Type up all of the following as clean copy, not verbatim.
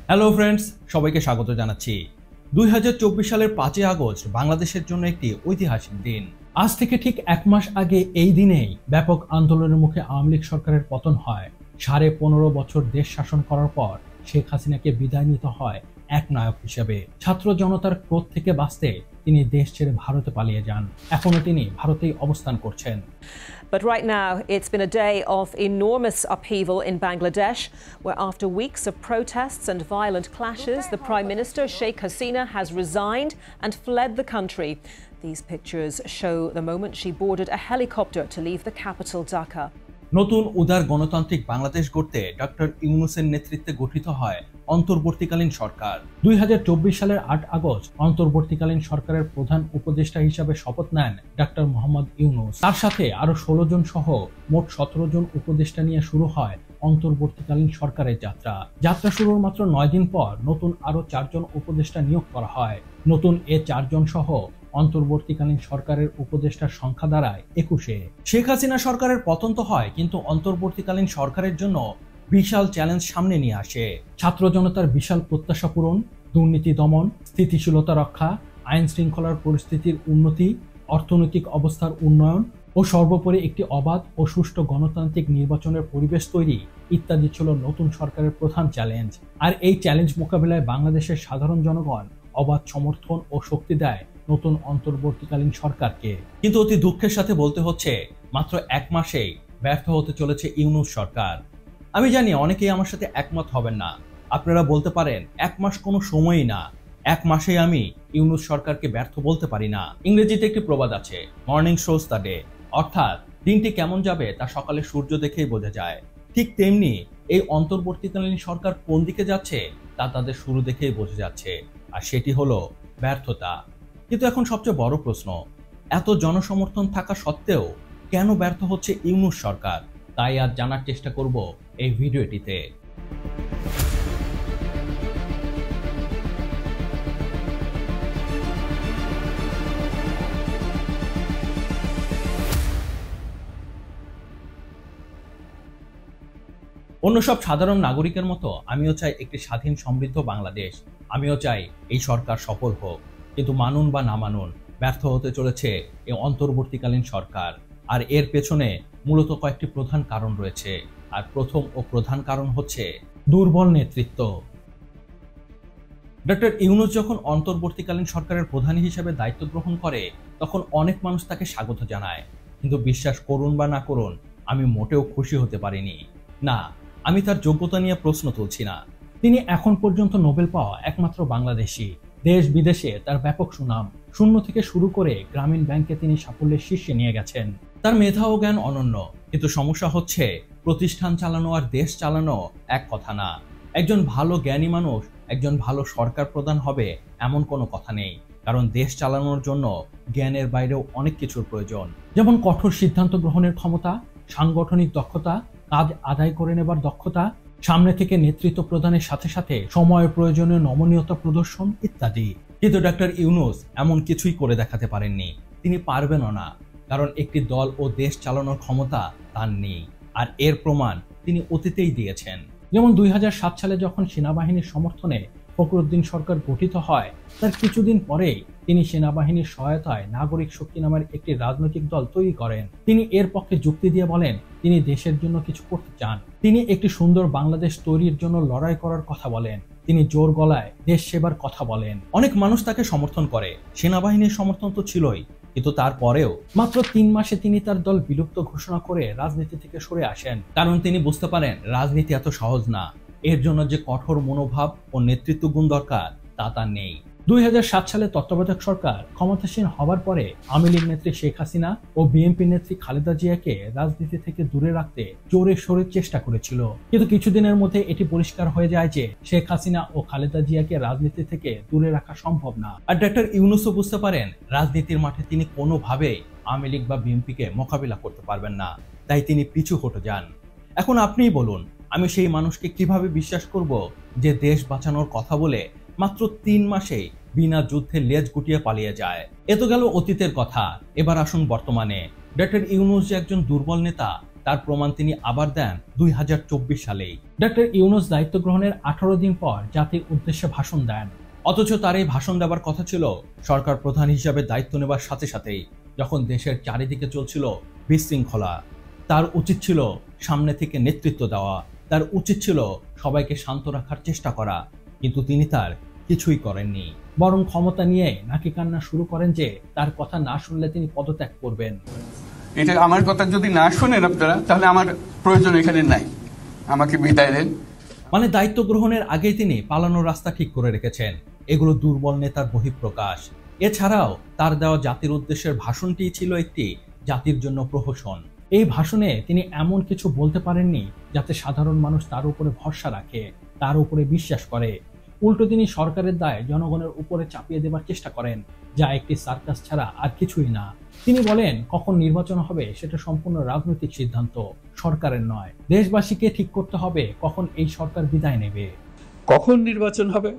Hello friends, সবাইকে স্বাগত জানাচ্ছি। 2024 সালের 5ই আগস্ট বাংলাদেশের জন্য একটি ঐতিহাসিক দিন। আজ থেকে ঠিক এক মাস আগে এই দিনেই ব্যাপক আন্দোলনের মুখে আওয়ামী লীগ সরকারের পতন হয়। 15.5 বছর দেশ শাসন করার পর শেখ হাসিনাকে বিদায় নিতে হয় এক নায়ক হিসেবে। ছাত্র জনতার ক্রোধ থেকে বাঁচতে তিনি দেশ ছেড়ে ভারতে পালিয়ে যান। এখনো তিনি ভারতেই অবস্থান করছেন। But right now, it's been a day of enormous upheaval in Bangladesh, where after weeks of protests and violent clashes, the Prime Minister Sheikh Hasina has resigned and fled the country. These pictures show the moment she boarded a helicopter to leave the capital, Dhaka. নতুন উদার গণতান্ত্রিক বাংলাদেশ গড়তে doctor ইউনূসের নেতৃত্বে গঠিত হয় অন্তর্বর্তীকালীন সরকার। 2024 সালের 8 August অন্তর্বর্তীকালীন সরকারের প্রধান উপদেষ্টা হিসেবে শপথ নেন ডক্টর মোহাম্মদ ইউনূস। তার সাথে আরো 16 জন সহ মোট 17 জন উপদেষ্টা নিয়ে শুরু হয় অন্তর্বর্তীকালীন সরকারের যাত্রা। যাত্রা শুরুর মাত্র 9 দিন পর নতুন আরো 4 জন উপদেষ্টা নিয়োগ করা হয়। নতুন এ 4 জন সহ অন্তর্বর্তীকালীন সরকারের উপদেষ্টার সংখ্যা দাঁড়ায় 21-এ। শেখ হাসিনা সরকারের পতন তো হয়, কিন্তু অন্তর্বর্তীকালীন সরকারের জন্য বিশাল চ্যালেঞ্জ সামনে নিয়ে আসে। ছাত্র জনতার বিশাল প্রত্যাশা পূরণ, দুর্নীতি দমন, স্থিতিশীলতা রক্ষা, আইন শৃঙ্খলার পরিস্থিতির উন্নতি, অর্থনৈতিক অবস্থার উন্নয়ন ও সর্বোপরি একটি অবাধ ও সুষ্ঠু গণতান্ত্রিক নির্বাচনের পরিবেশ তৈরি ইত্যাদি ছিল নতুন সরকারের প্রধান চ্যালেঞ্জ। আর এই চ্যালেঞ্জ মোকাবিলায় বাংলাদেশের সাধারণ জনগণ অবাধ সমর্থন ও শক্তি দেয় নতুন অন্তর্বর্তীকালীন সরকারকে। কিন্তু অতি দুঃখের সাথে বলতে হচ্ছে, মাত্র এক মাসেই ব্যর্থ হতে চলেছে ইউনূস সরকার। আমি জানি অনেকেই আমার সাথে একমত হবেন না। আপনারা বলতে পারেন এক মাস কোনো সময়ই না, এক মাসেই আমি ইউনূস সরকারকে ব্যর্থ বলতে পারি না। ইংরেজিতে একটি প্রবাদ আছে, মর্নিং শোজ দ্য ডে, অর্থাৎ দিনটি কেমন যাবে তা সকালে সূর্য দেখেই বোঝা যায়। ঠিক তেমনি এই অন্তর্বর্তীকালীন সরকার কোন দিকে যাচ্ছে তা তাদের শুরু দেখেই বোঝা যাচ্ছে, আর সেটি হলো ব্যর্থতা। কিন্তু এখন সবচেয়ে বড় প্রশ্ন, এত জনসমর্থন থাকা সত্ত্বেও কেন ব্যর্থ হচ্ছে ইউনূস সরকার? তাই আজ জানার চেষ্টা করব এই ভিডিওটিতে। অন্য সব সাধারণ নাগরিকের মতো আমিও চাই একটি স্বাধীন সমৃদ্ধ বাংলাদেশ। আমিও চাই এই সরকার সফল হোক, কিন্তু মানুন বা না মানুন, ব্যর্থ হতে চলেছে এই অন্তর্বর্তীকালীন সরকার। আর এর পেছনে মূলত কয়েকটি প্রধান কারণ রয়েছে। আর প্রথম ও প্রধান কারণ হচ্ছে দুর্বল নেতৃত্ব। ডক্টর ইউনূস যখন অন্তর্বর্তীকালীন সরকারের প্রধান হিসেবে দায়িত্ব গ্রহণ করে, তখন অনেক মানুষ তাকে স্বাগত জানায়। কিন্তু বিশ্বাস করুন বা না করুন, আমি মোটেও খুশি হতে পারিনি। না, আমি তার যোগ্যতা নিয়ে প্রশ্ন তুলছি না। তিনি এখন পর্যন্ত নোবেল পাওয়া একমাত্র বাংলাদেশী। দেশ বিদেশে তার ব্যাপক সুনাম। শূন্য থেকে শুরু করে গ্রামীণ ব্যাংকে তিনি সাফল্যের শীর্ষে নিয়ে গেছেন। তার মেধা ও জ্ঞান অনন্য, কিন্তু সমস্যা হচ্ছে প্রতিষ্ঠান চালানো আর দেশ চালানো এক কথা না। একজন ভালো জ্ঞানী মানুষ একজন ভালো সরকার প্রধান হবে এমন কোনো কথা নেই, কারণ দেশ চালানোর জন্য জ্ঞানের বাইরেও অনেক কিছুর প্রয়োজন। যেমন কঠোর সিদ্ধান্ত গ্রহণের ক্ষমতা, সাংগঠনিক দক্ষতা, কাজ আদায় করে নেবার দক্ষতা, সামনে থেকে নেতৃত্ব প্রদানের সাথে সাথে সময়ের প্রয়োজনীয় নমনীয়তা প্রদর্শন ইত্যাদি। কিন্তু ডক্টর ইউনূস এমন কিছুই করে দেখাতে পারেননি। তিনি পারবেনও না, কারণ একটি দল ও দেশ চালানোর ক্ষমতা তার নেই। আর এর প্রমাণ তিনি অতীতেই দিয়েছেন। যেমন 2007 সালে যখন সেনাবাহিনীর সমর্থনে ফখরুদ্দিন সরকার গঠিত হয়, তার কিছুদিন পরেই তিনি সেনাবাহিনীর সহায়তায় নাগরিক শক্তি নামের একটি রাজনৈতিক দল তৈরি করেন। তিনি এর পক্ষে যুক্তি দিয়ে বলেন তিনি দেশের জন্য কিছু করতে চান। তিনি একটি সুন্দর বাংলাদেশ তৈরির জন্য লড়াই করার কথা বলেন। তিনি জোর গলায় দেশ সেবার কথা বলেন। অনেক মানুষ তাকে সমর্থন করে, সেনাবাহিনীর সমর্থন তো ছিলই, কিন্তু তারপরেও মাত্র 3 মাসে তিনি তার দল বিলুপ্ত ঘোষণা করে রাজনীতি থেকে সরে আসেন। কারণ তিনি বুঝতে পারেন রাজনীতি এত সহজ না। এর জন্য যে কঠোর মনোভাব ও নেতৃত্ব গুণ দরকার তা তার নেই। 2007 সালে তত্ত্বাবধায়ক সরকার ক্ষমতাসীন হবার পরে আওয়ামী লীগ নেত্রী শেখ হাসিনা ও বিএনপি নেত্রী খালেদা জিয়াকে রাজনীতি থেকে দূরে রাখতে জোরে সোরে চেষ্টা করেছিল। কিন্তু কিছুদিনের মধ্যে এটি পরিষ্কার হয়ে যায় যে শেখ হাসিনা ও খালেদা জিয়াকে রাজনীতি থেকে দূরে রাখা সম্ভব না। আর ডক্টর ইউনূসও বুঝতে পারেন রাজনীতির মাঠে তিনি কোনোভাবেই আওয়ামী লীগ বা বিএনপিকে মোকাবিলা করতে পারবেন না, তাই তিনি পিছু হটে যান। এখন আপনিই বলুন, আমি সেই মানুষকে কিভাবে বিশ্বাস করব যে দেশ বাঁচানোর কথা বলে মাত্র 3 মাসেই বিনা যুদ্ধে লেজ গুটিয়ে পালিয়ে যায়? এ তো গেল অতীতের কথা। এবার আসুন বর্তমানে। ডক্টর ইউনূস যে একজন দুর্বল নেতা তার প্রমাণ তিনি আবার দেন 2024 সালেই। ডক্টর ইউনূস দায়িত্ব গ্রহণের 18 দিন পর জাতির উদ্দেশ্যে ভাষণ দেন, অথচ তার এই ভাষণ দেবার কথা ছিল সরকার প্রধান হিসাবে দায়িত্ব নেবার সাথে সাথেই, যখন দেশের চারিদিকে চলছিল বিশৃঙ্খলা। তার উচিত ছিল সামনে থেকে নেতৃত্ব দেওয়া, তার উচিত ছিল সবাইকে শান্ত রাখার চেষ্টা করা, কিন্তু তিনি তার কিছুই করেননি। বরং ক্ষমতা নিয়ে নাকি কান্না শুরু করেন যে তার কথা না শুনলে তিনি পদত্যাগ করবেন। এটা আমার কথা যদি না শোনেন আপনারা, তাহলে আমার প্রয়োজন এখানে নাই, আমাকে বিদায় দেন। মানে দায়িত্ব গ্রহণের আগেই তিনি পালানোর রাস্তা ঠিক করে রেখেছেন। এগুলো দুর্বল নেতার বহিঃপ্রকাশ। এছাড়াও তার দেওয়া জাতির উদ্দেশ্যের ভাষণটি ছিল একটি জাতির জন্য প্রহসন। এই ভাষণে তিনি এমন কিছু বলতে পারেননি যাতে সাধারণ মানুষ তার উপরে ভরসা রাখে, তার উপরে বিশ্বাস করে। উল্টো তিনি সরকারের দায় জনগণের উপরে চাপিয়ে দেবার চেষ্টা করেন, যা একটি সার্কাস ছাড়া আর কিছুই না। তিনি বলেন কখন নির্বাচন হবে সেটা সম্পূর্ণ রাজনৈতিক সিদ্ধান্ত, সরকারের নয়। দেশবাসীকে ঠিক করতে হবে কখন এই সরকার বিদায় নেবে। কখন নির্বাচন হবে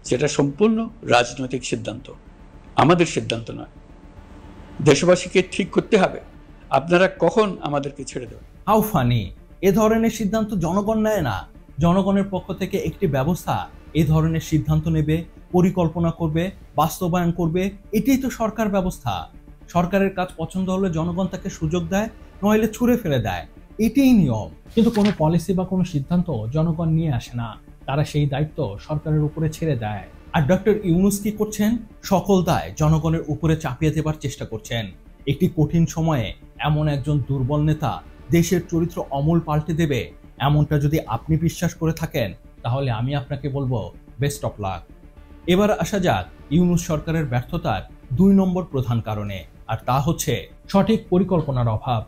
সেটা সম্পূর্ণ রাজনৈতিক সিদ্ধান্ত, আমাদের সিদ্ধান্ত নয়। দেশবাসীকে ঠিক করতে হবে আপনারা কখন আমাদেরকে ছেড়ে দেবেন। How funny! এ ধরনের সিদ্ধান্ত জনগণ নেয় না। জনগণের পক্ষ থেকে একটি ব্যবস্থা এ ধরনের সিদ্ধান্ত নেবে, পরিকল্পনা করবে, বাস্তবায়ন করবে, এটাই তো সরকার ব্যবস্থা। সরকারের কাজ পছন্দ হলে জনগণ তাকে সুযোগ দেয়, নইলে ছুঁড়ে ফেলে দেয়, এটাই নিয়ম। কিন্তু কোনো পলিসি বা কোনো সিদ্ধান্ত জনগণ নিয়ে আসে না, তারা সেই দায়িত্ব সরকারের উপরে ছেড়ে দেয়। আর ডক্টর ইউনূস কি করছেন? সকল দায় জনগণের উপরে চাপিয়ে দেবার চেষ্টা করছেন। একটি কঠিন সময়ে এমন একজন দুর্বল নেতা দেশের চরিত্র অমূল পাল্টে দেবে, এমনটা যদি আপনি বিশ্বাস করে থাকেন, তাহলে আমি আপনাকে বলবো বেস্ট অফ লাক। এবার আসা যাক ইউনূস সরকারের ব্যর্থতার 2 নম্বর প্রধান কারণে, আর তা হচ্ছে সঠিক পরিকল্পনার অভাব।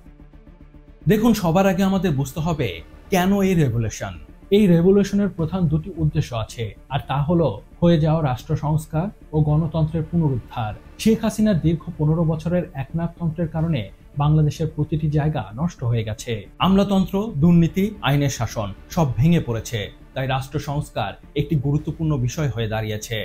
দেখুন, সবার আগে আমাদের বুঝতে হবে কেন এই রেভলিউশন। এই রেভলিউশনের প্রধান 2টি উদ্দেশ্য আছে, আর তা হলো হয়ে যাওয়া রাষ্ট্র সংস্কার ও গণতন্ত্রের পুনরুদ্ধার। শেখ হাসিনার দীর্ঘ 15 বছরের একনায়কতন্ত্রের কারণে বাংলাদেশের প্রতিটি জায়গা নষ্ট হয়ে গেছে। আমলাতন্ত্র, দুর্নীতি, আইনের শাসন সব ভেঙে পড়েছে। তাই রাষ্ট্র সংস্কার একটি গুরুত্বপূর্ণ বিষয় হয়ে দাঁড়িয়েছে।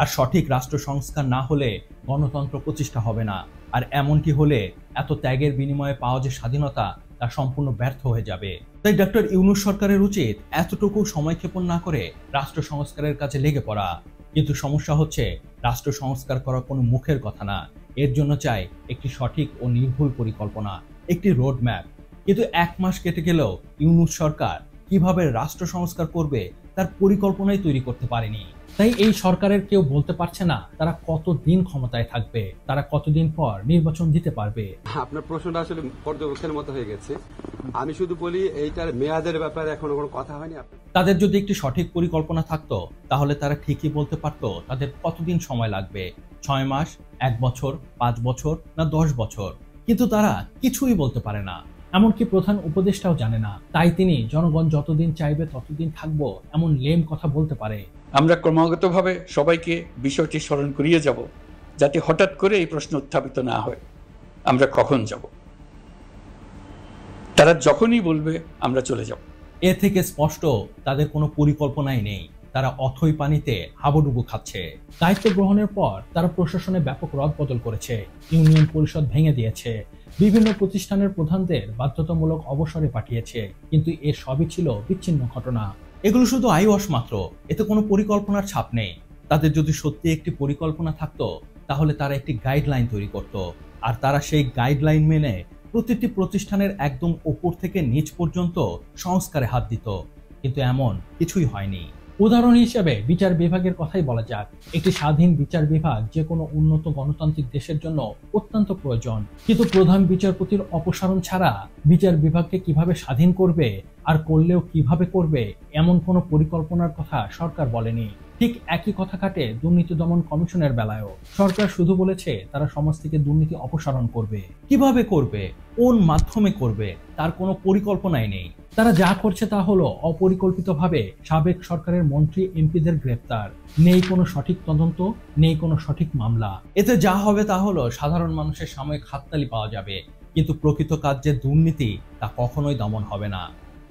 আর সঠিক রাষ্ট্র সংস্কার না হলে গণতন্ত্র প্রতিষ্ঠা হবে না। আর এমনটি হলে এত ত্যাগের বিনিময়ে পাওয়া যে স্বাধীনতা, তা সম্পূর্ণ ব্যর্থ হয়ে যাবে। তাই ডক্টর ইউনূস সরকারের উচিত এতটুকু সময়ক্ষেপণ না করে রাষ্ট্র সংস্কারের কাজে লেগে পড়া। কিন্তু সমস্যা হচ্ছে রাষ্ট্র সংস্কার করা কোনো মুখের কথা না, এর জন্য চাই একটি সঠিক ও নির্ভুল পরিকল্পনা, একটি রোড ম্যাপ। কিন্তু 1 মাস কেটে গেলেও ইউনূস সরকার কিভাবে রাষ্ট্র সংস্কার করবে তার পরিকল্পনাই তৈরি করতে পারেনি। তাই এই সরকারের কেউ বলতে পারছে না তারা কতদিন ক্ষমতায় থাকবে, তারা কতদিন পর নির্বাচন দিতে পারবে। আপনার প্রশ্নটা আসলে পর্যবেক্ষণের মতো হয়ে গেছে। আমি শুধু বলি এইটার মেয়াদের ব্যাপারে এখনো কোনো কথা হয়নি। তাদের যদি একটি সঠিক পরিকল্পনা থাকতো, তাহলে তারা ঠিকই বলতে পারতো তাদের কতদিন সময় লাগবে, 6 মাস, 1 বছর, 5 বছর না 10 বছর। কিন্তু তারা কিছুই বলতে পারে না, এমনকি প্রধান উপদেষ্টাও জানে না। তাই তিনি জনগণ যতদিন চাইবে ততদিন থাকবো এমন লেম কথা বলতে পারে। আমরা ক্রমাগতভাবে সবাইকে বিষয়টি স্মরণ করিয়ে যাব, যাতে হঠাৎ করে এই প্রশ্ন উত্থাপিত না হয় আমরা কখন যাব। তারা যখনই বলবে আমরা চলে যাব। এ থেকে স্পষ্ট তাদের কোনো পরিকল্পনাই নেই। তারা অথই পানিতে হাবুডুবু খাচ্ছে। দায়িত্ব গ্রহণের পর তারা প্রশাসনে ব্যাপক রদবদল করেছে, ইউনিয়ন পরিষদ ভেঙে দিয়েছে, বিভিন্ন প্রতিষ্ঠানের প্রধানদের বাধ্যতামূলক অবসরে পাঠিয়েছে। কিন্তু এ সবই ছিল বিচ্ছিন্ন ঘটনা। এগুলো শুধু আইওয়াশ মাত্র, এতে কোনো পরিকল্পনার ছাপ নেই। তাদের যদি সত্যি একটি পরিকল্পনা থাকতো, তাহলে তারা একটি গাইডলাইন তৈরি করত, আর তারা সেই গাইডলাইন মেনে প্রতিটি প্রতিষ্ঠানের একদম উপর থেকে নিচ পর্যন্ত সংস্কারে হাত দিত। কিন্তু এমন কিছুই হয়নি। উদাহরণ হিসেবে বিচার বিভাগের কথাই বলা যাক। একটি স্বাধীন বিচার বিভাগ যে কোনো উন্নত গণতান্ত্রিক দেশের জন্য অত্যন্ত প্রয়োজন। কিন্তু প্রধান বিচারপতির অপসারণ ছাড়া বিচার বিভাগকে কিভাবে স্বাধীন করবে, আর করলেও কিভাবে করবে, এমন কোনো পরিকল্পনার কথা সরকার বলেনি। ঠিক একই কথা খাটে দুর্নীতি দমন কমিশনের বেলায়ও। সরকার শুধু বলেছে তারা সমাজ থেকে দুর্নীতি অপসারণ করবে। কিভাবে করবে, কোন মাধ্যমে করবে, তার কোনো পরিকল্পনাই নেই। তারা যা করছে তা হলো অপরিকল্পিতভাবে সাবেক সরকারের মন্ত্রী এমপিদের গ্রেপ্তার। নেই কোনো সঠিক তদন্ত, নেই কোনো সঠিক মামলা। এতে যা হবে তা হলো সাধারণ মানুষের সাময়িক হাততালি পাওয়া যাবে, কিন্তু প্রকৃত কাজ যে দুর্নীতি, তা কখনোই দমন হবে না।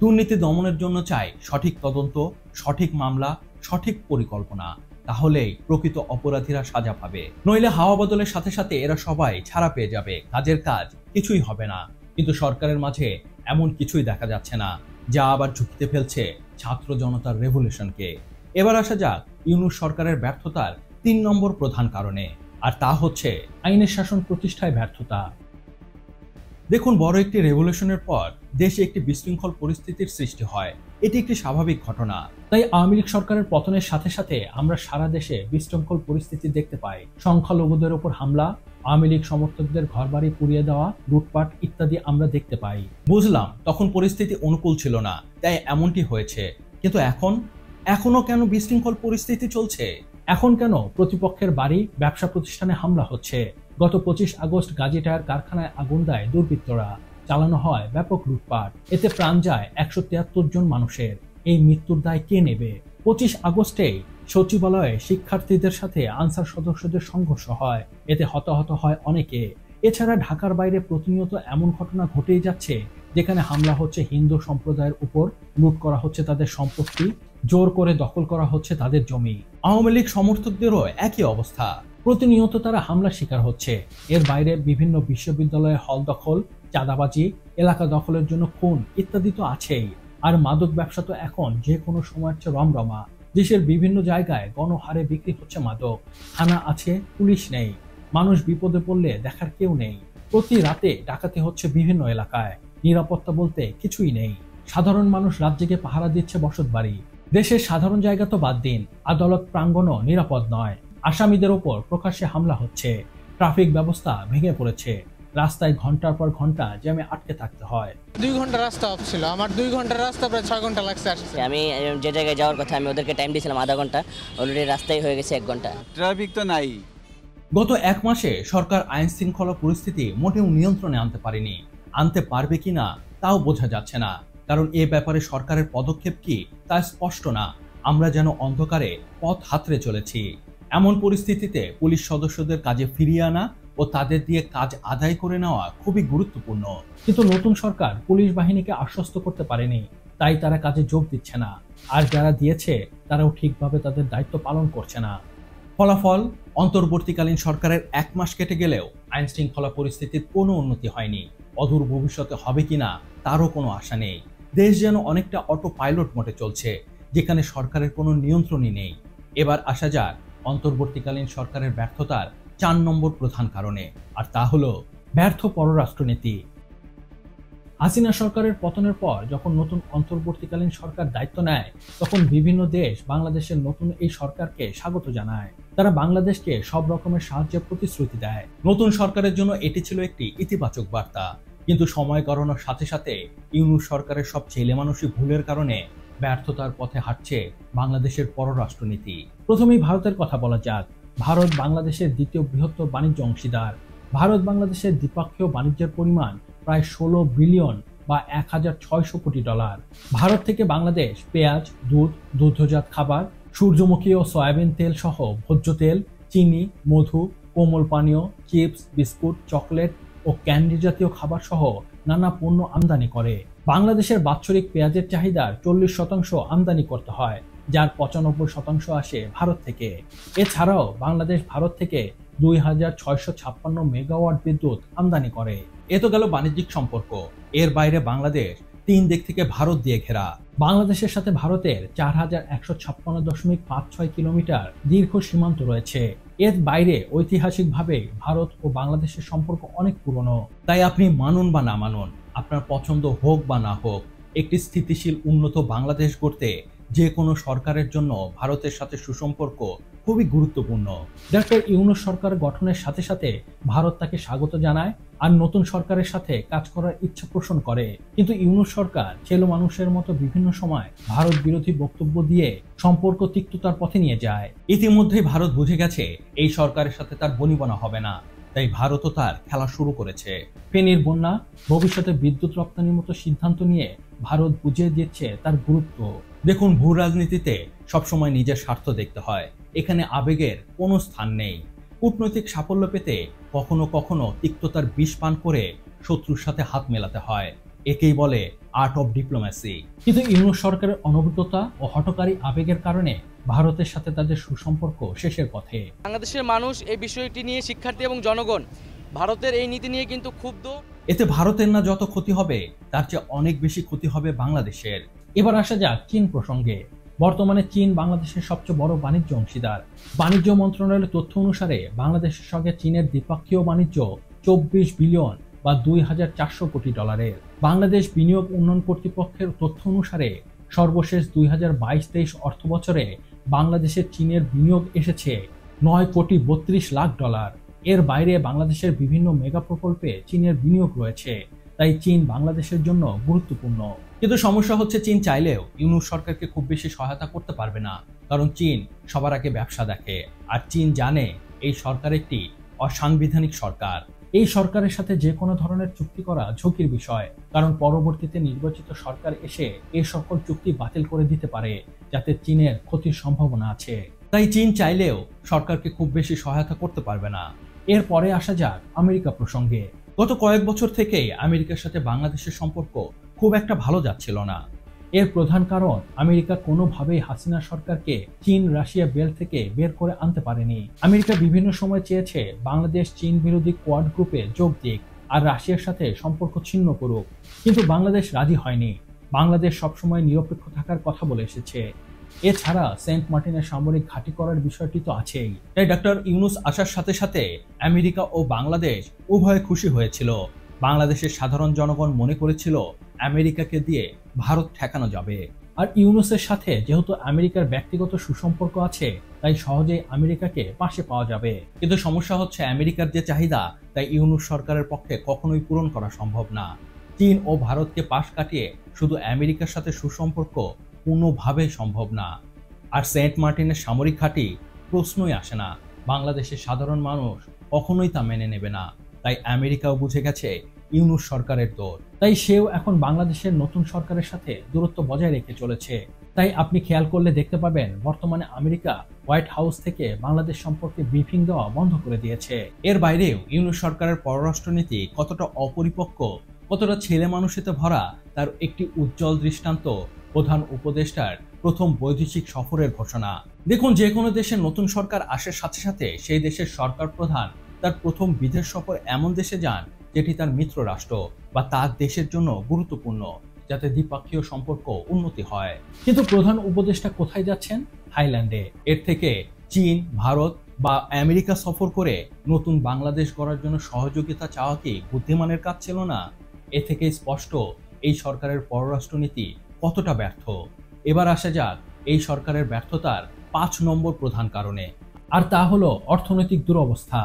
দুর্নীতি দমনের জন্য চাই সঠিক তদন্ত, সঠিক মামলা, সঠিক পরিকল্পনা। তাহলেই প্রকৃত অপরাধীরা সাজা পাবে। নইলে হাওয়া বদলের সাথে সাথে এরা সবাই ছাড়া পেয়ে যাবে, কাজের কাজ কিছুই হবে না। কিন্তু সরকারের মাঝে এমন কিছুই দেখা যাচ্ছে না, যা আবার ঝুঁকিতে ফেলছে ছাত্র জনতার রেভলিউশনকে। এবার আসা যাক ইউনূস সরকারের ব্যর্থতার 3 নম্বর প্রধান কারণে, আর তা হচ্ছে আইনের শাসন প্রতিষ্ঠায় ব্যর্থতা। দেখুন, বড় একটি রেভলিউশনের পর দেশে একটি বিশৃঙ্খল পরিস্থিতির সৃষ্টি হয়, এটি একটি স্বাভাবিক ঘটনা। তাই আওয়ামী লীগ সরকারের পতনের সাথে সাথে আমরা সারা দেশে বিশৃঙ্খল পরিস্থিতি দেখতে পাই। সংখ্যালঘুদের উপর হামলা, আওয়ামী লীগ সমর্থকদের ঘরবাড়ি পুড়িয়ে দেওয়া, লুটপাট ইত্যাদি আমরা দেখতে পাই। বুঝলাম তখন পরিস্থিতি অনুকূল ছিল না, তাই এমনটি হয়েছে, কিন্তু এখনো কেন বিশৃঙ্খল পরিস্থিতি চলছে? এখন কেন প্রতিপক্ষের বাড়ি, ব্যবসা প্রতিষ্ঠানে হামলা হচ্ছে? গত 25 আগস্ট গাজী টায়ার কারখানায় আগুন দেয় দুর্বৃত্তরা, চালানো হয় ব্যাপক লুটপাট, এতে প্রাণ যায় 173 জন মানুষের। এই মৃত্যুর দায় কে নেবে? 25 আগস্টে সচিবালয়ে শিক্ষার্থীদের সাথে আনসার সদস্যদের সংঘর্ষ হয়, এতে হতাহত হয় অনেকে। এছাড়া ঢাকার বাইরে প্রতিনিয়ত এমন ঘটনা ঘটেই যাচ্ছে যেখানে হামলা হচ্ছে হিন্দু সম্প্রদায়ের উপর, লুট করা হচ্ছে তাদের সম্পত্তি, জোর করে দখল করা হচ্ছে তাদের জমি। আওয়ামী লীগ সমর্থকদেরও একই অবস্থা, প্রতিনিয়ত তারা হামলার শিকার হচ্ছে। এর বাইরে বিভিন্ন বিশ্ববিদ্যালয়ের হল দখল, চাঁদাবাজি, এলাকা দখলের জন্য খুন ইত্যাদি তো আছেই। আর মাদক ব্যবসা তো এখন যে কোনো সময়ের চেয়ে রমরমা। দেশের বিভিন্ন জায়গায় গণহারে বিক্রি হচ্ছে মাদক, থানা আছে, পুলিশ নেই, মানুষ বিপদে পড়লে দেখার কেউ নেই। প্রতি রাতে ডাকাতি হচ্ছে বিভিন্ন এলাকায়, নিরাপত্তা বলতে কিছুই নেই। সাধারণ মানুষ রাত জেগে পাহারা দিচ্ছে বসতবাড়ি। দেশের সাধারণ জায়গা তো বাদ দিন, আদালত প্রাঙ্গণও নিরাপদ নয়। আসামিদের ওপর প্রকাশ্যে হামলা হচ্ছে, ট্রাফিক ব্যবস্থা ভেঙে পড়েছে, রাস্তায় ঘন্টার পর ঘন্টা জ্যামে আটকে থাকতে হয়। 2 ঘন্টা রাস্তা অফ ছিল, আমার 2 ঘন্টার রাস্তা প্রায় 6 ঘন্টা লাগছে আসতে। আমি যে জায়গায় যাওয়ার কথা আমি ওদেরকে টাইম দিয়েছিলাম আধা ঘন্টা, অলরেডি রাস্তায় হয়ে গেছে 1 ঘন্টা। ট্রাফিক তো নাই। গত 1 মাসে সরকার আইন শৃঙ্খলা পরিস্থিতি মোটেও নিয়ন্ত্রণে আনতে পারেনি, আনতে পারবে কিনা তাও বোঝা যাচ্ছে না, কারণ এ ব্যাপারে সরকারের পদক্ষেপ কি তা স্পষ্ট না। আমরা যেন অন্ধকারে পথ হাতড়ে চলেছি। এমন পরিস্থিতিতে পুলিশ সদস্যদের কাজে ফিরিয়ে আনা ও তাদের দিয়ে কাজ আদায় করে নেওয়া খুবই গুরুত্বপূর্ণ, কিন্তু নতুন সরকার পুলিশ বাহিনীকে আশ্বস্ত করতে পারেনি, তাই তারা কাজে যোগ দিচ্ছে না। আর যারা দিয়েছে তারাও ঠিকভাবে তাদের দায়িত্ব পালন করছে না। ফলাফল, অন্তর্বর্তীকালীন সরকারের 1 মাস কেটে গেলেও আইন শৃঙ্খলা পরিস্থিতির কোনো উন্নতি হয়নি। অদূর ভবিষ্যতে হবে কিনা তারও কোনো আশা নেই। দেশ যেন অনেকটা অটো পাইলট মোডে চলছে, যেখানে সরকারের কোনো নিয়ন্ত্রণই নেই। এবার আসা যাক অন্তর্বর্তীকালীন সরকারের ব্যর্থতার 4 নম্বর প্রধান কারণে, আর তা হলো ব্যর্থ পররাষ্ট্রনীতি। হাসিনা সরকারের পতনের পর যখন নতুন অন্তর্বর্তীকালীন সরকার দায়িত্ব নেয়, তখন বিভিন্ন দেশ বাংলাদেশের নতুন এই সরকারকে স্বাগত জানায়। তারা বাংলাদেশকে সব রকমের সাহায্যের প্রতিশ্রুতি দেয়। নতুন সরকারের জন্য এটি ছিল একটি ইতিবাচক বার্তা, কিন্তু সময় গড়ানোর সাথে সাথে ইউনূস সরকারের সব ছেলেমানুষি ভুলের কারণে ব্যর্থতার পথে হাঁটছে বাংলাদেশের পররাষ্ট্রনীতি। প্রথমেই ভারতের কথা বলা যাক। ভারত বাংলাদেশের দ্বিতীয় বৃহত্তর বাণিজ্য অংশীদার। ভারত বাংলাদেশের দ্বিপক্ষীয় বাণিজ্যের পরিমাণ প্রায় 16 বিলিয়ন বা $1,600 কোটি। ভারত থেকে বাংলাদেশ পেঁয়াজ, দুধ, দুগ্ধজাত খাবার, সূর্যমুখী ও সয়াবিন তেল সহ ভোজ্য তেল, চিনি, মধু, কোমল পানীয়, চিপস, বিস্কুট, চকলেট ও ক্যান্ডি জাতীয় খাবার সহ নানা পণ্য আমদানি করে। বাংলাদেশের বাৎসরিক পেঁয়াজের চাহিদার 40% আমদানি করতে হয়, যার 95% আসে ভারত থেকে। এছাড়াও বাংলাদেশ ভারত থেকে 2656 মেগাওয়াট বিদ্যুৎ আমদানি করে। এ তো গেল বাণিজ্যিক সম্পর্ক। এর বাইরে বাংলাদেশ 3 দিক থেকে ভারত দিয়ে ঘেরা। বাংলাদেশের সাথে ভারতের 4156.56 কিলোমিটার দীর্ঘ সীমান্ত রয়েছে। এর বাইরে ঐতিহাসিকভাবে ভারত ও বাংলাদেশের সম্পর্ক অনেক পুরনো। তাই আপনি মানুন বা না মানুন, আপনার পছন্দ হোক বা না হোক, একটি স্থিতিশীল উন্নত বাংলাদেশ গড়তে যে কোনো সরকারের জন্য ভারতের সাথে সুসম্পর্ক খুবই গুরুত্বপূর্ণ। ডক্টর ইউনূস সরকার গঠনের সাথে সাথে ভারত তাকে স্বাগত জানায় আর নতুন সরকারের সাথে কাজ করার ইচ্ছা পোষণ করে। কিন্তু ইউনূস সরকার ছেলে মানুষের মতো বিভিন্ন সময় ভারত বিরোধী বক্তব্য দিয়ে সম্পর্ক তিক্ততার পথে নিয়ে যায়। ইতিমধ্যেই ভারত বুঝে গেছে এই সরকারের সাথে তার বনিবনা হবে না, তাই ভারতও তার খেলা শুরু করেছে। ফেনীর বন্যা, ভবিষ্যতে বিদ্যুৎ রপ্তানির মতো সিদ্ধান্ত নিয়ে ভারত বুঝিয়ে দিচ্ছে তার গুরুত্ব। দেখুন, ভূ রাজনীতিতে সবসময় নিজের স্বার্থ দেখতে হয়, এখানে আবেগের কোনো স্থান নেই। কূটনৈতিক সাফল্য পেতে কখনো কখনো তিক্ততার বিষ পান করে শত্রুর সাথে হাত মেলাতে হয়, একেই বলে আর্ট অফ ডিপ্লোম্যাসি। কিন্তু ইউনূস সরকারের অনভিজ্ঞতা ও হঠকারী আবেগের কারণে ভারতের সাথে তাদের সুসম্পর্ক শেষের পথে। বাংলাদেশের মানুষ এই বিষয়টি নিয়ে, শিক্ষার্থী এবং জনগণ ভারতের এই নীতি নিয়ে কিন্তু ক্ষুব্ধ। এতে ভারতের না যত ক্ষতি হবে তার চেয়ে অনেক বেশি ক্ষতি হবে বাংলাদেশের। এবার আসা যাক চীন প্রসঙ্গে। বর্তমানে চীন বাংলাদেশের সবচেয়ে বড় বাণিজ্য অংশীদার। বাণিজ্য মন্ত্রণালয়ের তথ্য অনুসারে বাংলাদেশের সঙ্গে চীনের দ্বিপক্ষীয় বাণিজ্য 24 বিলিয়ন বা 2400 কোটি ডলারের। বাংলাদেশ বিনিয়োগ উন্নয়ন কর্তৃপক্ষের তথ্য অনুসারে সর্বশেষ 2022-23 অর্থ বছরে বাংলাদেশের চীনের বিনিয়োগ এসেছে 9,32,00,000 ডলার। এর বাইরে বাংলাদেশের বিভিন্ন মেগা প্রকল্পে চীনের বিনিয়োগ রয়েছে, তাই চীন বাংলাদেশের জন্য গুরুত্বপূর্ণ। কিন্তু সমস্যা হচ্ছে চীন চাইলেও ইউনূস সরকারকে খুব বেশি সহায়তা করতে পারবে না, কারণ চীন সবার আগে ব্যবসা দেখে। আর চীন জানে এই সরকার একটি অসাংবিধানিক সরকার। এই সরকারের সাথে যে কোনো ধরনের চুক্তি করা ঝুঁকির বিষয়, কারণ পরবর্তীতে নির্বাচিত সরকার এসে এই সকল চুক্তি বাতিল করে দিতে পারে, যাতে চীনের ক্ষতির সম্ভাবনা আছে। তাই চীন চাইলেও সরকারকে খুব বেশি সহায়তা করতে পারবে না। এরপরে আসা যাক আমেরিকা প্রসঙ্গে। গত কয়েক বছর থেকেই আমেরিকার সাথে বাংলাদেশের সম্পর্ক খুব একটা ভালো যাচ্ছিল না। এর প্রধান কারণ আমেরিকা কোনোভাবেই হাসিনা সরকারকে চীন রাশিয়া বেল্ট থেকে বের করে আনতে পারেনি। আমেরিকা বিভিন্ন সময় চেয়েছে বাংলাদেশ চীন বিরোধী কোয়াড গ্রুপে যোগ দিক আর রাশিয়ার সাথে সম্পর্ক ছিন্ন করুক, কিন্তু বাংলাদেশ রাজি হয়নি। বাংলাদেশ সবসময় নিরপেক্ষ থাকার কথা বলে এসেছে। এছাড়া সেন্ট মার্টিনের সামরিক ঘাঁটি করার বিষয়টি তো আছেই। তাই ডক্টর ইউনূস আসার সাথে সাথে আমেরিকা ও বাংলাদেশ উভয়ে খুশি হয়েছিল। বাংলাদেশের সাধারণ জনগণ মনে করেছিল আমেরিকাকে দিয়ে ভারত ঠেকানো যাবে। আর ইউনূসের সাথে যেহেতু আমেরিকার ব্যক্তিগত সুসম্পর্ক আছে, তাই সহজেই আমেরিকাকে পাশে পাওয়া যাবে। কিন্তু সমস্যা হচ্ছে আমেরিকার যে চাহিদা, তাই ইউনূস সরকারের পক্ষে কখনোই পূরণ করা সম্ভব না। চীন ও ভারতকে পাশ কাটিয়ে শুধু আমেরিকার সাথে সুসম্পর্ক কোনোভাবেই সম্ভব না। আর সেন্ট মার্টিনের সামরিক ঘাঁটি প্রশ্নই আসে না। বাংলাদেশের সাধারণ মানুষ কখনোই তা মেনে নেবে না। তাই আমেরিকাও বুঝে গেছে ইউনূস সরকারের দোর, তাই সেও এখন বাংলাদেশের নতুন সরকারের সাথে দূরত্ব বজায় রেখে চলেছে। তাই আপনি খেয়াল করলে দেখতে পাবেন বর্তমানে আমেরিকা হোয়াইট হাউস থেকে বাংলাদেশ সম্পর্কে ব্রিফিং দেওয়া বন্ধ করে দিয়েছে। এর বাইরেও ইউনূস সরকারের পররাষ্ট্রনীতি কতটা অপরিপক্ক, কতটা ছেলে মানুষেতে ভরা, তার একটি উজ্জ্বল দৃষ্টান্ত প্রধান উপদেষ্টার প্রথম বৈদেশিক সফরের ঘোষণা। দেখুন, যে কোনো দেশের নতুন সরকার আসার সাথে সাথে সেই দেশের সরকার প্রধান তার প্রথম বিদেশ সফর এমন দেশে যান যেটি তার মিত্র রাষ্ট্র বা তার দেশের জন্য গুরুত্বপূর্ণ, যাতে দ্বিপক্ষীয় সম্পর্ক উন্নতি হয়। কিন্তু প্রধান উপদেষ্টা কোথায় যাচ্ছেন? থাইল্যান্ডে। এর থেকে চীন, ভারত বা আমেরিকা সফর করে নতুন বাংলাদেশ গড়ার জন্য সহযোগিতা চাওয়া কি বুদ্ধিমানের কাজ ছিল না? এ থেকে স্পষ্ট এই সরকারের পররাষ্ট্রনীতি কতটা ব্যর্থ। এবার আসা যাক এই সরকারের ব্যর্থতার 5 নম্বর প্রধান কারণে, আর তা হলো অর্থনৈতিক দুরবস্থা।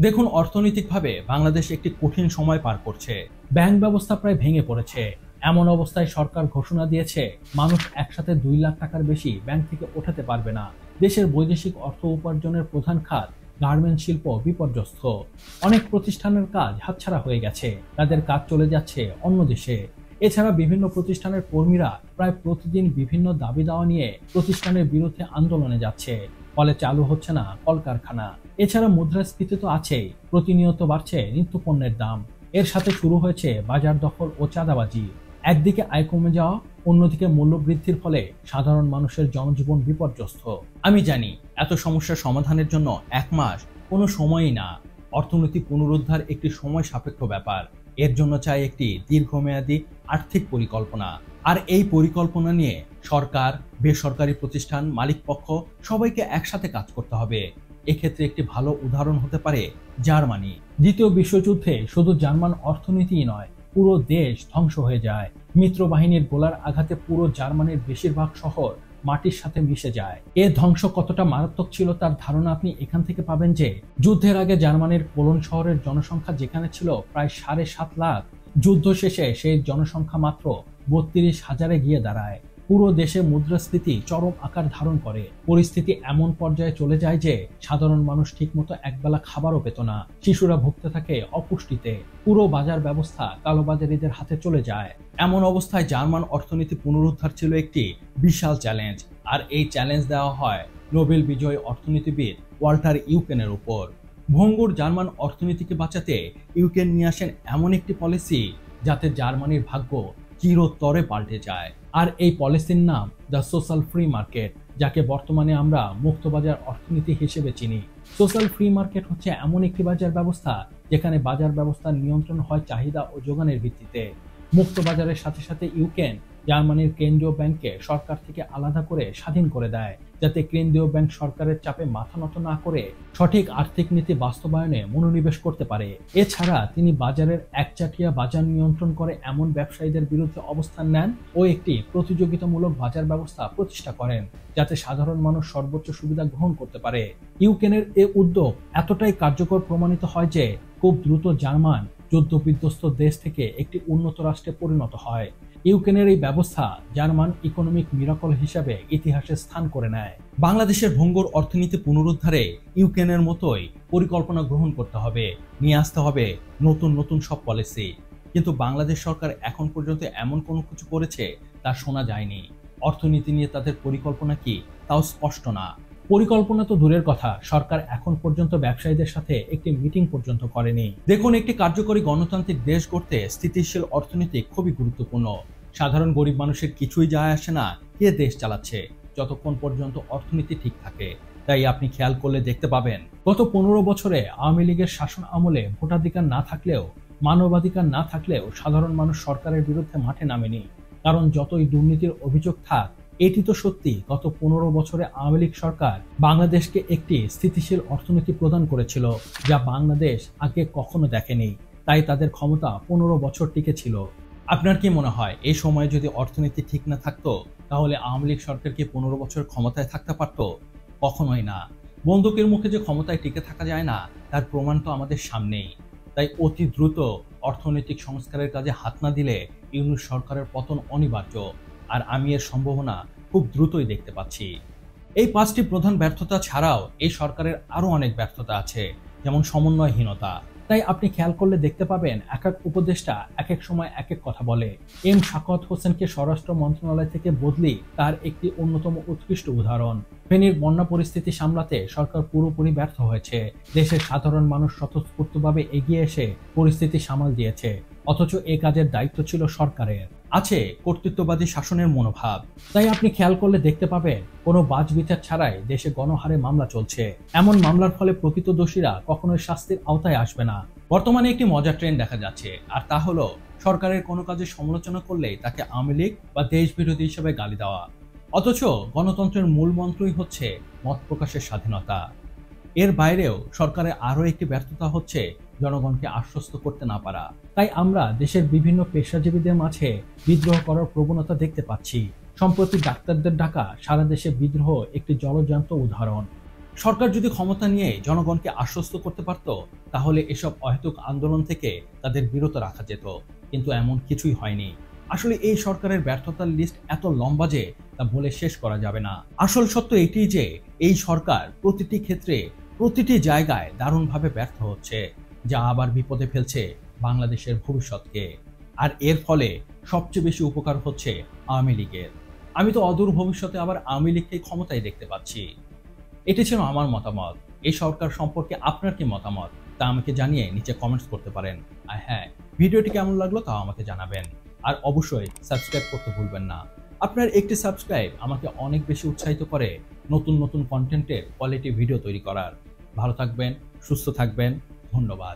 দেখুন, অর্থনৈতিকভাবে বাংলাদেশ একটি কঠিন সময় পার করছে। ব্যাংক ব্যবস্থা প্রায় ভেঙে পড়েছে। এমন অবস্থায় সরকার ঘোষণা দিয়েছে মানুষ একসাথে 2 লাখ টাকার বেশি ব্যাংক থেকে ওঠাতে পারবে না। দেশের বৈদেশিক অর্থ উপার্জনের প্রধান খাত গার্মেন্টস শিল্প বিপর্যস্ত। অনেক প্রতিষ্ঠানের কাজ হাতছাড়া হয়ে গেছে, তাদের কাজ চলে যাচ্ছে অন্য দেশে। এছাড়া বিভিন্ন প্রতিষ্ঠানের কর্মীরা প্রায় প্রতিদিন বিভিন্ন দাবি দাওয়া নিয়ে প্রতিষ্ঠানের বিরুদ্ধে আন্দোলনে যাচ্ছে, ফলে চালু হচ্ছে না কলকারখানা। এছাড়া মুদ্রাস্ফীতি তো আছেই, প্রতিনিয়ত বাড়ছে নিত্যপণ্যের দাম। এর সাথে শুরু হয়েছে বাজার দখল ও চাঁদাবাজি। একদিকে আয় কমে যাওয়া, অন্যদিকে মূল্য বৃদ্ধির ফলে সাধারণ মানুষের জনজীবন বিপর্যস্ত। আমি জানি এত সমস্যার সমাধানের জন্য 1 মাস কোনো সময়ই না। অর্থনৈতিক পুনরুদ্ধার একটি সময় সাপেক্ষ ব্যাপার। এর জন্য চাই একটি দীর্ঘমেয়াদী আর্থিক পরিকল্পনা। আর এই পরিকল্পনা নিয়ে সরকার, বেসরকারি প্রতিষ্ঠান, মালিকপক্ষ সবাইকে একসাথে কাজ করতে হবে। এক্ষেত্রে একটি ভালো উদাহরণ হতে পারে জার্মানি। দ্বিতীয় বিশ্বযুদ্ধে শুধু জার্মান অর্থনীতিই নয়, পুরো দেশ ধ্বংস হয়ে যায়। মিত্র বাহিনীর গোলার আঘাতে পুরো জার্মানির বেশিরভাগ শহর মাটির সাথে মিশে যায়। এ ধ্বংস কতটা মারাত্মক ছিল তার ধারণা আপনি এখান থেকে পাবেন যে যুদ্ধের আগে জার্মানির কোলন শহরের জনসংখ্যা যেখানে ছিল প্রায় 7.5 লাখ, যুদ্ধ শেষে সেই জনসংখ্যা মাত্র 32,000-এ গিয়ে দাঁড়ায়। পুরো দেশে মুদ্রাস্ফীতি চরম আকার ধারণ করে। পরিস্থিতি এমন পর্যায়ে চলে যায় যে সাধারণ মানুষ ঠিকমতো একবেলা খাবারও পেত না। শিশুরা ভুগতে থাকে অপুষ্টিতে। পুরো বাজার ব্যবস্থা কালোবাজারিদের হাতে চলে যায়। এমন অবস্থায় জার্মান অর্থনীতি পুনরুদ্ধার ছিল একটি বিশাল চ্যালেঞ্জ। আর এই চ্যালেঞ্জ দেওয়া হয় নোবেল বিজয়ী অর্থনীতিবিদ ওয়াল্টার ইউকেনের উপর। ভঙ্গুর জার্মান অর্থনীতিকে বাঁচাতে ইউকেন নিয়ে আসেন এমন একটি পলিসি যাতে জার্মানির ভাগ্য চিরতরে পাল্টে যায়। আর এই পলিসির নাম দ্য সোশ্যাল ফ্রি মার্কেট, যাকে বর্তমানে আমরা মুক্তবাজার অর্থনীতি হিসেবে চিনি। সোশ্যাল ফ্রি মার্কেট হচ্ছে এমন একটি বাজার ব্যবস্থা যেখানে বাজার ব্যবস্থার নিয়ন্ত্রণ হয় চাহিদা ও যোগানের ভিত্তিতে। মুক্ত বাজারের সাথে সাথে ইউক্রেন জার্মানির কেন্দ্রীয় ব্যাংককে সরকার থেকে আলাদা করে স্বাধীন করে দেয়, যাতে কেন্দ্রীয় ব্যাংক সরকারের চাপে মাথা নত না করে সঠিক আর্থিক নীতি বাস্তবায়নে মনোনিবেশ করতে পারে। এছাড়া তিনি বাজারের একচাটিয়া বাজার নিয়ন্ত্রণ করে এমন ব্যবসায়ীদের বিরুদ্ধে অবস্থান নেন ও একটি প্রতিযোগিতামূলক বাজার ব্যবস্থা প্রতিষ্ঠা করেন, যাতে সাধারণ মানুষ সর্বোচ্চ সুবিধা গ্রহণ করতে পারে। ইউক্রেনের এ উদ্যোগ এতটাই কার্যকর প্রমাণিত হয় যে খুব দ্রুত জার্মান যুদ্ধ বিধ্বস্ত দেশ থেকে একটি উন্নত রাষ্ট্রে পরিণত হয়। ইউক্রেনের এই ব্যবস্থা জার্মান ইকোনমিক মিরাকল হিসাবে ইতিহাসে স্থান করে নেয়। বাংলাদেশের ভঙ্গুর অর্থনীতি পুনরুদ্ধারে ইউক্রেনের মতোই পরিকল্পনা গ্রহণ করতে হবে, নিয়ে আসতে হবে নতুন নতুন সব পলিসি। কিন্তু বাংলাদেশ সরকার এখন পর্যন্ত এমন কোনো কিছু করেছে তা শোনা যায়নি। অর্থনীতি নিয়ে তাদের পরিকল্পনা কি তাও স্পষ্ট না। পরিকল্পনা তো দূরের কথা, সরকার এখন পর্যন্ত ব্যবসায়ীদের সাথে একটি মিটিং পর্যন্ত করেনি। দেখুন, একটি কার্যকরী গণতান্ত্রিক দেশ গড়তে স্থিতিশীল অর্থনীতি খুবই গুরুত্বপূর্ণ। সাধারণ গরিব মানুষের কিছুই যায় আসে না কে দেশ চালাচ্ছে, যতক্ষণ পর্যন্ত অর্থনীতি ঠিক থাকে। তাই আপনি খেয়াল করলে দেখতে পাবেন গত 15 বছরে আওয়ামী লীগের শাসন আমলে ভোটাধিকার না থাকলেও, মানবাধিকার না থাকলেও সাধারণ মানুষ সরকারের বিরুদ্ধে মাঠে নামেনি। কারণ যতই দুর্নীতির অভিযোগ থাক, এটি তো সত্যি গত 15 বছরে আওয়ামী লীগ সরকার বাংলাদেশকে একটি স্থিতিশীল অর্থনীতি প্রদান করেছিল, যা বাংলাদেশ আগে কখনো দেখেনি। তাই তাদের ক্ষমতা 15 বছর টিকে ছিল। আপনার কি মনে হয় এই সময়ে যদি অর্থনীতি ঠিক না থাকতো তাহলে আওয়ামী লীগ সরকার কি 15 বছর ক্ষমতায় থাকতে পারতো? কখনোই না। বন্দুকের মুখে যে ক্ষমতায় টিকে থাকা যায় না তার প্রমাণ তো আমাদের সামনেই। তাই অতি দ্রুত অর্থনৈতিক সংস্কারের কাজে হাত না দিলে ইউনূস সরকারের পতন অনিবার্য। আর আমি এর সম্ভাবনা খুব দ্রুতই দেখতে পাচ্ছি। এই 5টি প্রধান ব্যর্থতা ছাড়াও এই সরকারের আরো অনেক ব্যর্থতা আছে, যেমন সমন্বয়হীনতা। তাই আপনি খেয়াল করলে দেখতে পাবেন এক এক উপদেষ্টা এক এক সময় এক এক কথা বলে। এম শাখাওয়াত হোসেনকে স্বরাষ্ট্র মন্ত্রণালয় থেকে বদলি তার একটি অন্যতম উৎকৃষ্ট উদাহরণ। ফেনীর বন্যা পরিস্থিতি সামলাতে সরকার পুরোপুরি ব্যর্থ হয়েছে। দেশের সাধারণ মানুষ স্বতঃস্ফূর্তভাবে এগিয়ে এসে পরিস্থিতি সামাল দিয়েছে, অথচ এ কাজের দায়িত্ব ছিল সরকারের। আছে কর্তৃত্ববাদী শাসনের মনোভাব। তাই আপনি খেয়াল করলে দেখতে পাবেন কোনো বাছবিচার ছাড়াই দেশে গণহারে মামলা চলছে। এমন মামলার ফলে প্রকৃত দোষীরা কখনোই শাস্তির আওতায় আসবে না। বর্তমানে একটি মজার ট্রেন্ড দেখা যাচ্ছে, আর তা হলো সরকারের কোনো কাজের সমালোচনা করলেই তাকে আওয়ামী লীগ বা দেশ বিরোধী হিসেবে গালি দেওয়া। অথচ গণতন্ত্রের মূল মন্ত্রই হচ্ছে মত প্রকাশের স্বাধীনতা। এর বাইরেও সরকারের আরও একটি ব্যর্থতা হচ্ছে জনগণকে আশ্বস্ত করতে না পারা। তাই আমরা দেশের বিভিন্ন পেশাজীবীদের মাঝে বিদ্রোহ করার প্রবণতা দেখতে পাচ্ছি। সম্প্রতি ডাক্তারদের ডাকা সারা দেশে বিদ্রোহ একটি জলজ্যান্ত উদাহরণ। সরকার যদি ক্ষমতা নিয়ে জনগণকে আশ্বস্ত করতে পারত তাহলে এসব অহেতুক আন্দোলন থেকে তাদের বিরত রাখা যেত, কিন্তু এমন কিছুই হয়নি। আসলে এই সরকারের ব্যর্থতার লিস্ট এত লম্বা যে তা বলে শেষ করা যাবে না। আসল সত্য এটি যে এই সরকার প্রতিটি ক্ষেত্রে প্রতিটি জায়গায় দারুণভাবে ব্যর্থ হচ্ছে, যা আবার বিপদে ফেলছে বাংলাদেশের ভবিষ্যৎকে। আর এর ফলে সবচেয়ে বেশি উপকার হচ্ছে আওয়ামী লীগের। আমি তো অদূর ভবিষ্যতে আবার আওয়ামী লীগকে ক্ষমতায় দেখতে পাচ্ছি। এটি ছিল আমার মতামত। এই সরকার সম্পর্কে আপনার কি মতামত তা আমাকে জানিয়ে নিচে কমেন্টস করতে পারেন। আর হ্যাঁ, ভিডিওটি কেমন লাগলো তাও আমাকে জানাবেন। আর অবশ্যই সাবস্ক্রাইব করতে ভুলবেন না। আপনার একটি সাবস্ক্রাইব আমাকে অনেক বেশি উৎসাহিত করে নতুন নতুন কন্টেন্টের কোয়ালিটি ভিডিও তৈরি করার। ভালো থাকবেন, সুস্থ থাকবেন, ধন্যবাদ।